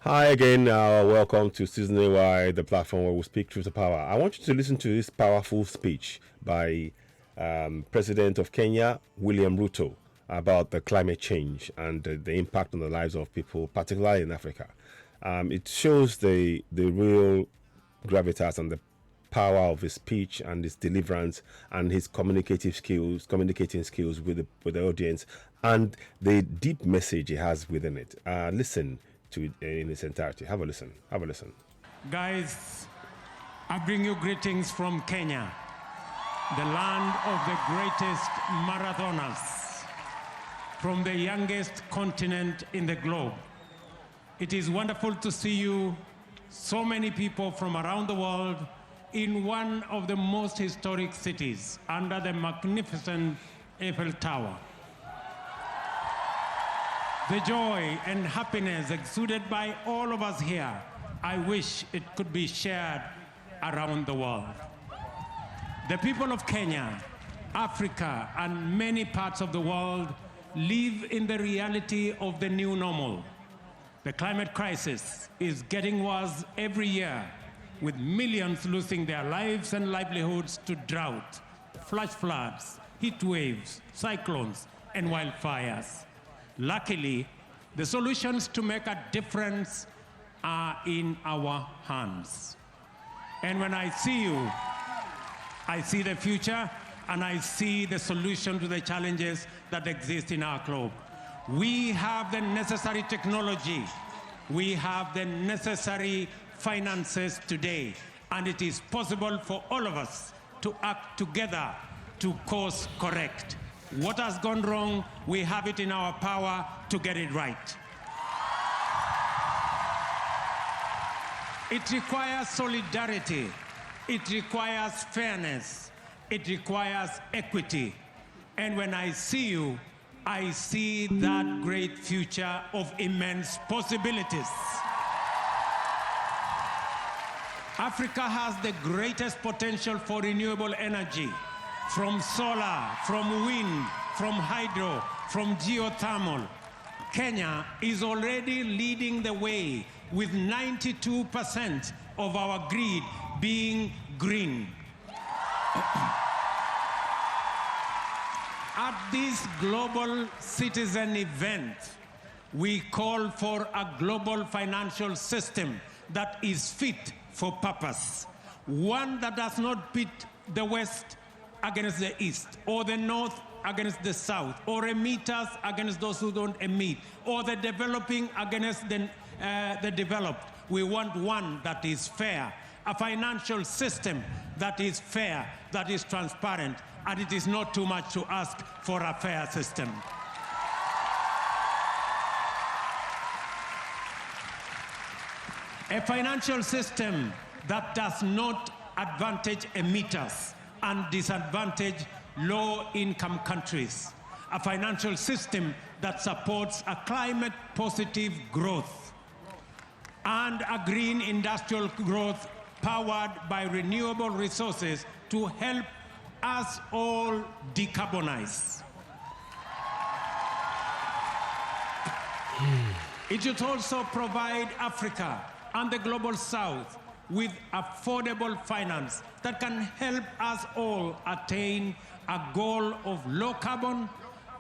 Hi again. Welcome to Season AY, the platform where we speak truth to power. I want you to listen to this powerful speech by President of Kenya, William Ruto, about the climate change and the impact on the lives of people, particularly in Africa. It shows the real gravitas and the power of his speech and his deliverance and his communicating skills with the audience, and the deep message he has within it. Listen to it in its entirety. Have a listen. Have a listen. Guys, I bring you greetings from Kenya, the land of the greatest marathoners, from the youngest continent in the globe. It is wonderful to see you, so many people from around the world, in one of the most historic cities under the magnificent Eiffel Tower. The joy and happiness exuded by all of us here, I wish it could be shared around the world. The people of Kenya, Africa, and many parts of the world live in the reality of the new normal. The climate crisis is getting worse every year, with millions losing their lives and livelihoods to drought, flash floods, heat waves, cyclones, and wildfires. Luckily, the solutions to make a difference are in our hands. And when I see you, I see the future, and I see the solution to the challenges that exist in our globe. We have the necessary technology. We have the necessary finances today, and it is possible for all of us to act together to course correct. What has gone wrong, we have it in our power to get it right. It requires solidarity. It requires fairness. It requires equity. And when I see you, I see that great future of immense possibilities. Africa has the greatest potential for renewable energy, from solar, from wind, from hydro, from geothermal. Kenya is already leading the way with 92% of our grid being green. At this global citizen event, we call for a global financial system that is fit for purpose. One that does not pit the West against the East, or the North against the South, or emitters against those who don't emit, or the developing against the developed. We want one that is fair, a financial system that is fair, that is transparent, and it is not too much to ask for a fair system. A financial system that does not advantage emitters and disadvantage low-income countries. A financial system that supports a climate-positive growth and a green industrial growth powered by renewable resources to help us all decarbonize. It should also provide Africa and the global South with affordable finance that can help us all attain a goal of low carbon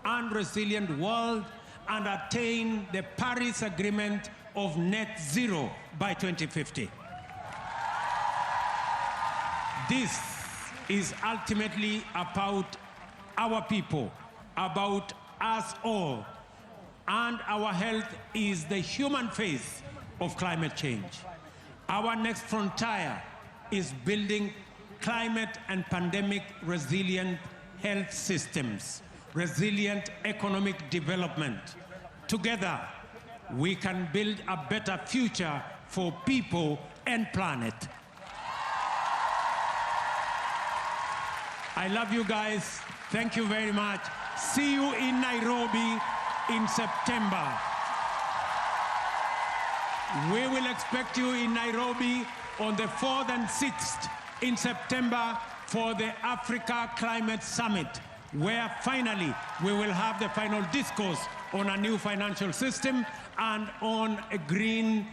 and resilient world and attain the Paris Agreement of net zero by 2050. This is ultimately about our people, about us all, and our health is the human face of climate change. Our next frontier is building climate and pandemic resilient health systems, resilient economic development. Together, we can build a better future for people and planet. I love you guys. Thank you very much. See you in Nairobi in September. We will expect you in Nairobi on the 4th and 6th in September for the Africa Climate Summit, where finally we will have the final discourse on a new financial system and on a green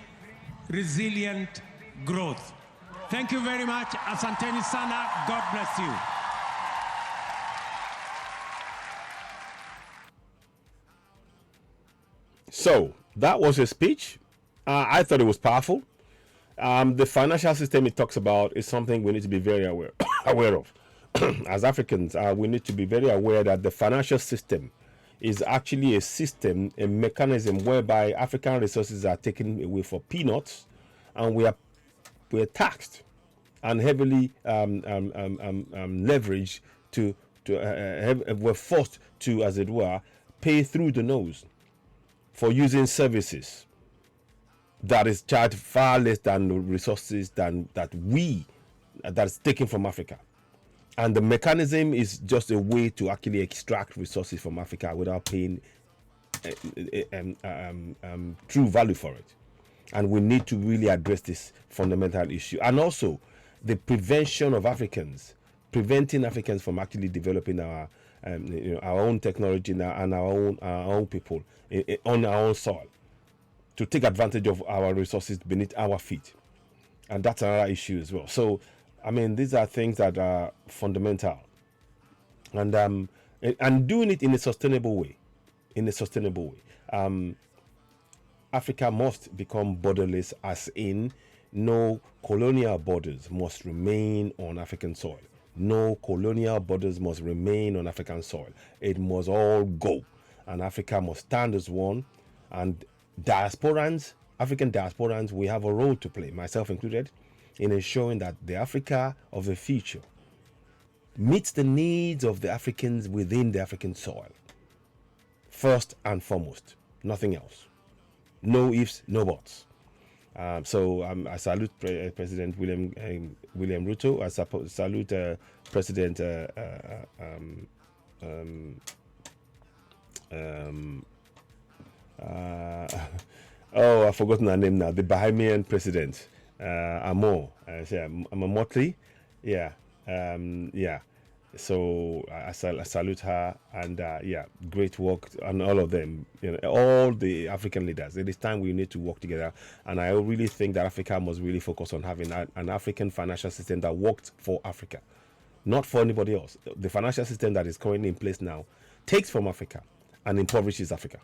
resilient growth. Thank you very much. Asanteni sana. God bless you. So that was a speech. I thought it was powerful. The financial system it talks about is something we need to be very aware of. As Africans, we need to be very aware that the financial system is actually a system, a mechanism whereby African resources are taken away for peanuts, and we're taxed and heavily leveraged we're forced to, as it were, pay through the nose for using services that is charged far less than the resources that's taken from Africa. And the mechanism is just a way to actually extract resources from Africa without paying true value for it. And we need to really address this fundamental issue. And also the preventing Africans from actually developing our own technology and our own people on our own soil, to take advantage of our resources beneath our feet. And that's another issue as well. So, I mean, these are things that are fundamental. And doing it in a sustainable way. Africa must become borderless, as in no colonial borders must remain on African soil. No colonial borders must remain on African soil. It must all go. And Africa must stand as one. And African diasporans, we have a role to play, myself included, in ensuring that the Africa of the future meets the needs of the Africans within the African soil. First and foremost, nothing else. No ifs, no buts. So I salute President William Ruto. I salute President I've forgotten her name now. The Bahamian president, Motli. Yeah. So I salute her, and great work on all of them. All the African leaders. It is time we need to work together, and I really think that Africa must really focus on having an African financial system that works for Africa, not for anybody else. The financial system that is currently in place now takes from Africa and impoverishes Africa,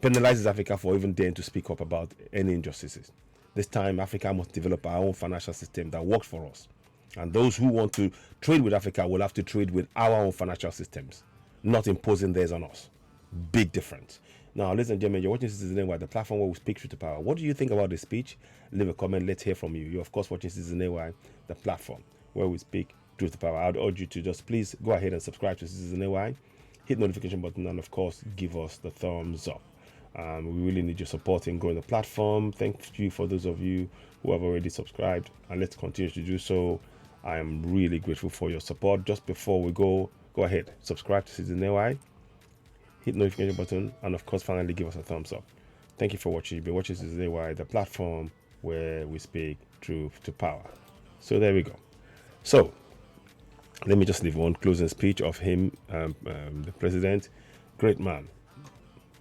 penalizes Africa for even daring to speak up about any injustices. This time, Africa must develop our own financial system that works for us. And those who want to trade with Africa will have to trade with our own financial systems, not imposing theirs on us. Big difference. Now, ladies and gentlemen, you're watching Citizen AY, the platform where we speak truth to power. What do you think about this speech? Leave a comment. Let's hear from you. You're, of course, watching Citizen AY, the platform where we speak truth to power. I'd urge you to just please go ahead and subscribe to Citizen AY, hit the notification button, and, of course, give us the thumbs up. We really need your support in growing the platform. Thank you for those of you who have already subscribed, and let's continue to do so. I am really grateful for your support. Just before we go ahead, subscribe to Citizen AY, hit the notification button, and of course, finally give us a thumbs up. Thank you for watching. You've been watching Citizen AY, the platform where we speak truth to power. So there we go. So let me just leave one closing speech of him, the president, great man,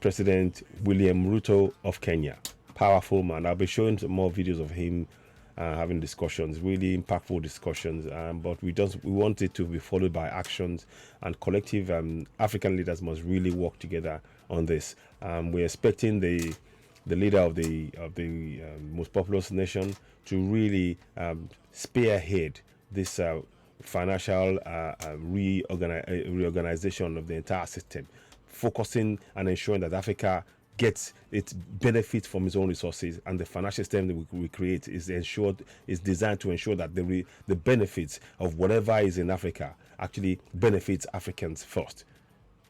President William Ruto of Kenya. Powerful man. I'll be showing some more videos of him having discussions, really impactful discussions, but we want it to be followed by actions, and collective African leaders must really work together on this. We're expecting the leader of the most populous nation to really spearhead this financial reorganization of the entire system, focusing and ensuring that Africa gets its benefits from its own resources, and the financial system that we create is designed to ensure that the benefits of whatever is in Africa actually benefits Africans first.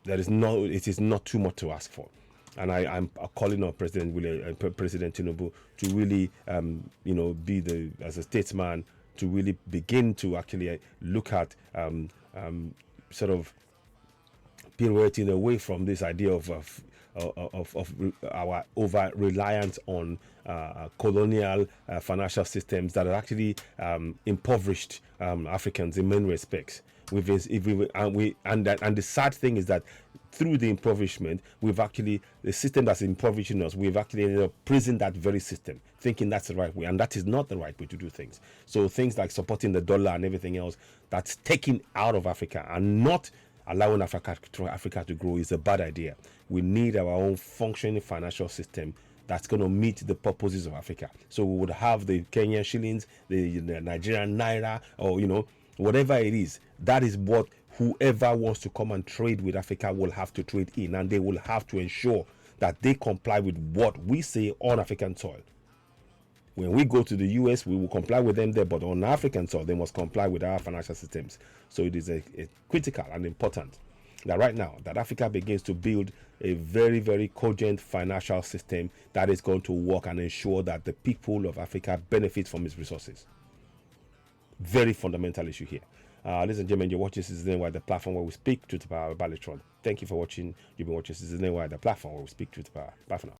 It is not too much to ask for, and I'm calling on President Tinubu to really be as a statesman, to really begin to actually look at sort of pirouetting away from this idea of our over reliance on colonial financial systems that are actually impoverished Africans in many respects. And the sad thing is that through the impoverishment, the system that's impoverishing us, we've actually ended up praising that very system, thinking that's the right way, and that is not the right way to do things. So things like supporting the dollar and everything else that's taken out of Africa and not allowing Africa to grow is a bad idea. We need our own functioning financial system that's going to meet the purposes of Africa. So we would have the Kenyan shillings, the Nigerian naira, or whatever it is. That is what whoever wants to come and trade with Africa will have to trade in, and they will have to ensure that they comply with what we say on African soil. When we go to the US, we will comply with them there, but on African soil, they must comply with our financial systems. So it is a critical and important that right now that Africa begins to build a very, very cogent financial system that is going to work and ensure that the people of Africa benefit from its resources. Very fundamental issue here. Ladies and gentlemen, you're watching Citizen Wide, the platform where we speak truth to power. Balitron. Thank you for watching. You've been watching Citizen Wide, the platform where we speak truth to power. Bye for now.